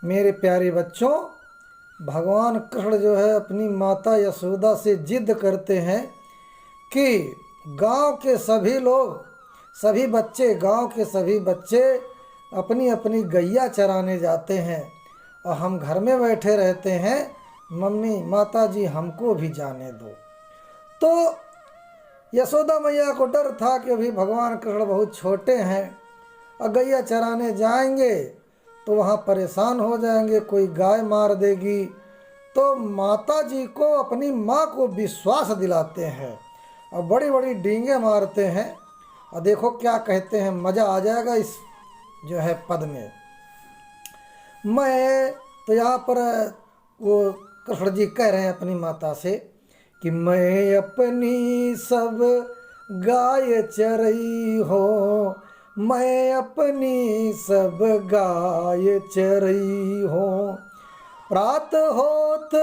मेरे प्यारे बच्चों, भगवान कृष्ण जो है अपनी माता यशोदा से जिद करते हैं कि गांव के सभी लोग, गांव के सभी बच्चे अपनी अपनी गैया चराने जाते हैं और हम घर में बैठे रहते हैं। मम्मी, माता जी, हमको भी जाने दो। तो यशोदा मैया को डर था कि अभी भगवान कृष्ण बहुत छोटे हैं और गैया चराने जाएंगे तो वहाँ परेशान हो जाएंगे, कोई गाय मार देगी। तो माता जी को, अपनी माँ को विश्वास दिलाते हैं और बड़ी बड़ी डींगे मारते हैं। और देखो क्या कहते हैं, मज़ा आ जाएगा इस जो है पद में। मैं तो यहाँ पर वो कृष्ण जी कह रहे हैं अपनी माता से कि मैं अपनी सब गाय चरई हो, मैं अपनी सब गाय चरई हो। प्रात होत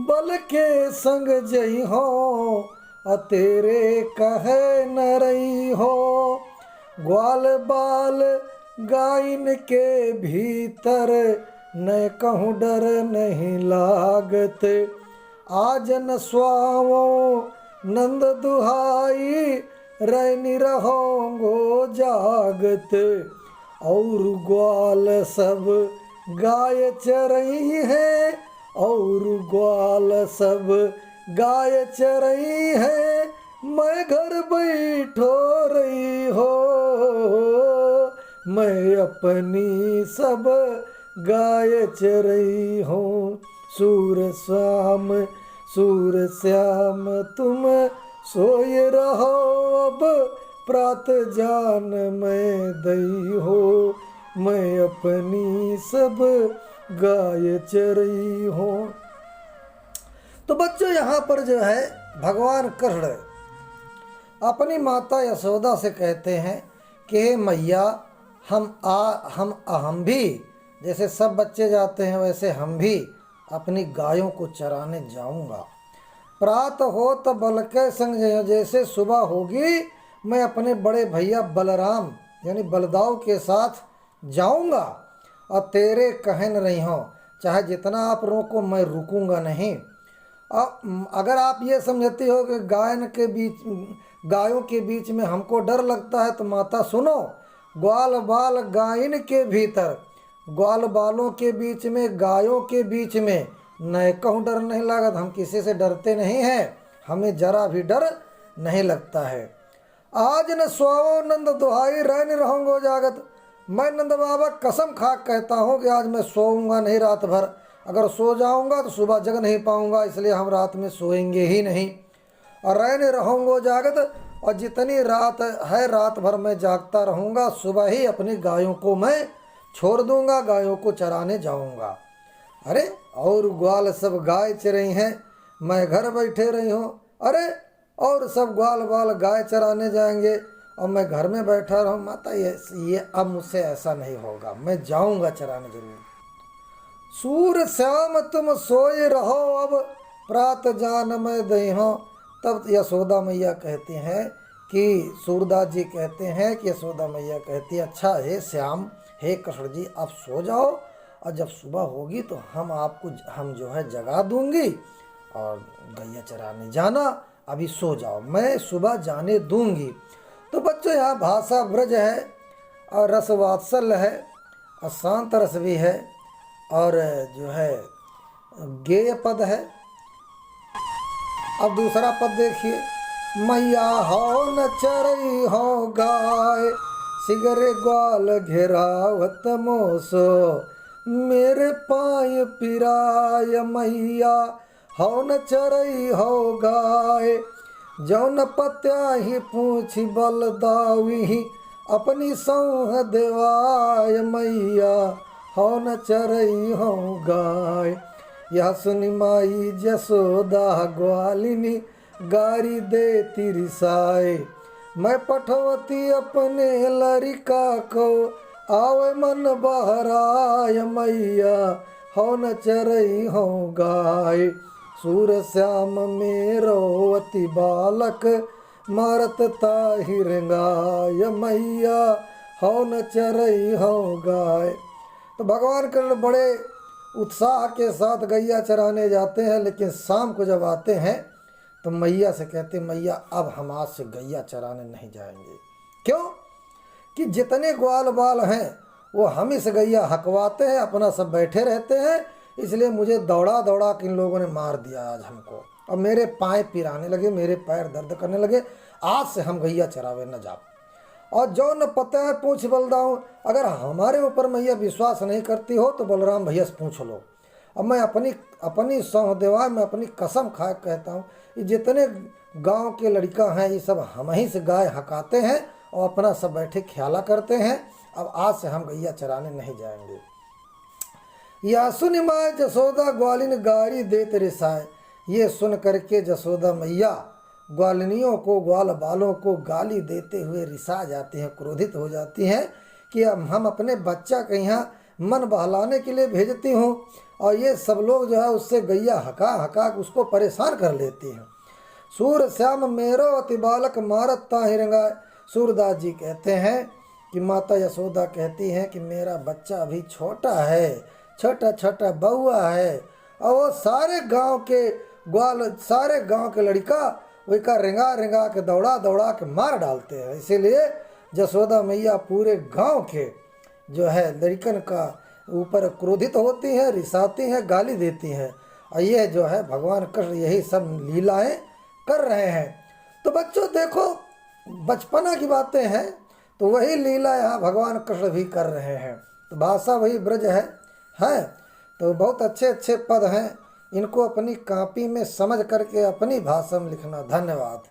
बल के संग जई हो, और तेरे कहे न रही हो। ग्वाल बाल गायन के भीतर, न कहूँ डर नहीं लागत। आज न स्वावो नंद दुहाई, रैनी रहोगो जागत। और ग्वाल सब गाय चरई है, और ग्वाल सब गाय चरई है। मैं घर बैठो रही हो, मैं अपनी सब गाय चरई हूँ। सूर श्याम तुम सोए रहो, अब प्रात जान मैं दई हो। मैं अपनी सब गाय चरई हूँ। तो बच्चों, यहाँ पर जो है भगवान कृष्ण अपनी माता यशोदा से कहते हैं कि मैया, हम भी जैसे सब बच्चे जाते हैं वैसे हम भी अपनी गायों को चराने जाऊंगा। प्रात हो तो बल के संग, जैसे सुबह होगी मैं अपने बड़े भैया बलराम यानी बलदाऊ के साथ जाऊंगा। और तेरे कहन रही हो, चाहे जितना आप रोको मैं रुकूंगा नहीं। अब अगर आप ये समझती हो कि गायों के बीच में हमको डर लगता है, तो माता सुनो, ग्वाल बाल गायन के भीतर, ग्वाल बालों के बीच में, गायों के बीच में न कहूँ डर नहीं लागत। हम किसी से डरते नहीं हैं, हमें जरा भी डर नहीं लगता है। आज न सोओ नंद दुहाई, रैन रहूँगो जागत। मैं नंद बाबा कसम खा कहता हूँ कि आज मैं सोऊंगा नहीं रात भर। अगर सो जाऊंगा तो सुबह जग नहीं पाऊंगा, इसलिए हम रात में सोएंगे ही नहीं। और रैन रहूँगो जागत, और जितनी रात है रात भर मैं जागता रहूँगा। सुबह ही अपनी गायों को मैं छोड़ दूंगा, गायों को चराने जाऊंगा। अरे, और ग्वाल सब गाय चरई हैं, मैं घर बैठे रही हूँ। अरे, और सब ग्वाल बाल गाय चराने जाएंगे और मैं घर में बैठा रहूँ। माता, ये अब मुझसे ऐसा नहीं होगा, मैं जाऊंगा चराने जरूर। सूर श्याम तुम सोए रहो, अब प्रात जान मैं दई हूँ। तब यशोदा मैया कहते हैं कि सूरदास जी कहते हैं कि यशोदा मैया कहती है, अच्छा हे श्याम, हे कृष्ण जी, आप सो जाओ और जब सुबह होगी तो हम जो है जगा दूंगी और गैया चराने जाना। अभी सो जाओ, मैं सुबह जाने दूंगी। तो बच्चों, यहाँ भाषा ब्रज है और रस वात्सल्य है और शांत रस भी है और जो है गेय पद है। अब दूसरा पद देखिए, मैया हो न चरई हो गाय, सिगरे ग्वाल घेरावत मोसो। मेरे पाय पिराय मैया, हो न चरई हो गाय। जौन पत्या ही पूछी बल दावी, अपनी सौह देवाय मैया, हो न चरई हो गाय। यह सुनी माई जसोदा ग्वालिनी, गारी दे तिरसाए। मैं पठवती अपने लरिका को, आवे मन बहराय मैया, हो न चरई हो गाय। सूर श्याम मेरो अति बालक, मारत ताहिर गाय मैया, हो न चरई हो गाय। तो भगवान कृष्ण बड़े उत्साह के साथ गैया चराने जाते हैं, लेकिन शाम को जब आते हैं तो मैया से कहते, मैया अब हम आज से गैया चराने नहीं जाएंगे। क्यों? कि जितने ग्वाल बाल हैं वो हम ही से गैया हकवाते हैं, अपना सब बैठे रहते हैं, इसलिए मुझे दौड़ा दौड़ा के इन लोगों ने मार दिया आज हमको, और मेरे पाँव पिराने लगे, मेरे पैर दर्द करने लगे, आज से हम गैया चरावे न जाओ। और जो न पता है पूछ बलदाऊँ, अगर हमारे ऊपर मैया विश्वास नहीं करती हो तो बलराम भैया से पूछ लो। अब मैं अपनी सौदेवा में अपनी कसम खा कहता हूँ, ये जितने गांव के लड़का हैं ये सब हम ही से गाय हकाते हैं और अपना सब बैठे ख्याला करते हैं। अब आज से हम गैया चराने नहीं जाएंगे। या सुन माय जसोदा ग्वालिन गारी देत रिसाए। ये सुन करके जसोदा मैया ग्वालिनियों को, ग्वाल बालों को गाली देते हुए रिसा जाती हैं, क्रोधित हो जाती हैं कि अब हम अपने बच्चा के यहाँ मन बहलाने के लिए भेजती हूँ और ये सब लोग जो है उससे गैया हका हका उसको परेशान कर लेती हैं। सूर श्याम मेरो अति बालक मारत ताहिरंगा। सूरदास जी कहते हैं कि माता यशोदा कहती हैं कि मेरा बच्चा अभी छोटा है, छोटा छोटा बउआ है, और वो सारे गांव के ग्वाल, सारे गांव के लड़का वही का रिंगा रिंगा के दौड़ा दौड़ा के मार डालते हैं। इसीलिए जसोदा मैया पूरे गांव के जो है लड़कन का ऊपर क्रोधित होती हैं, रिसाती हैं, गाली देती हैं, और ये जो है भगवान कृष्ण यही सब लीलाएं कर रहे हैं। तो बच्चों देखो, बचपना की बातें हैं तो वही लीला यहाँ भगवान कृष्ण भी कर रहे हैं। तो भाषा वही ब्रज है तो बहुत अच्छे अच्छे पद हैं, इनको अपनी कॉपी में समझ करके अपनी भाषा में लिखना। धन्यवाद।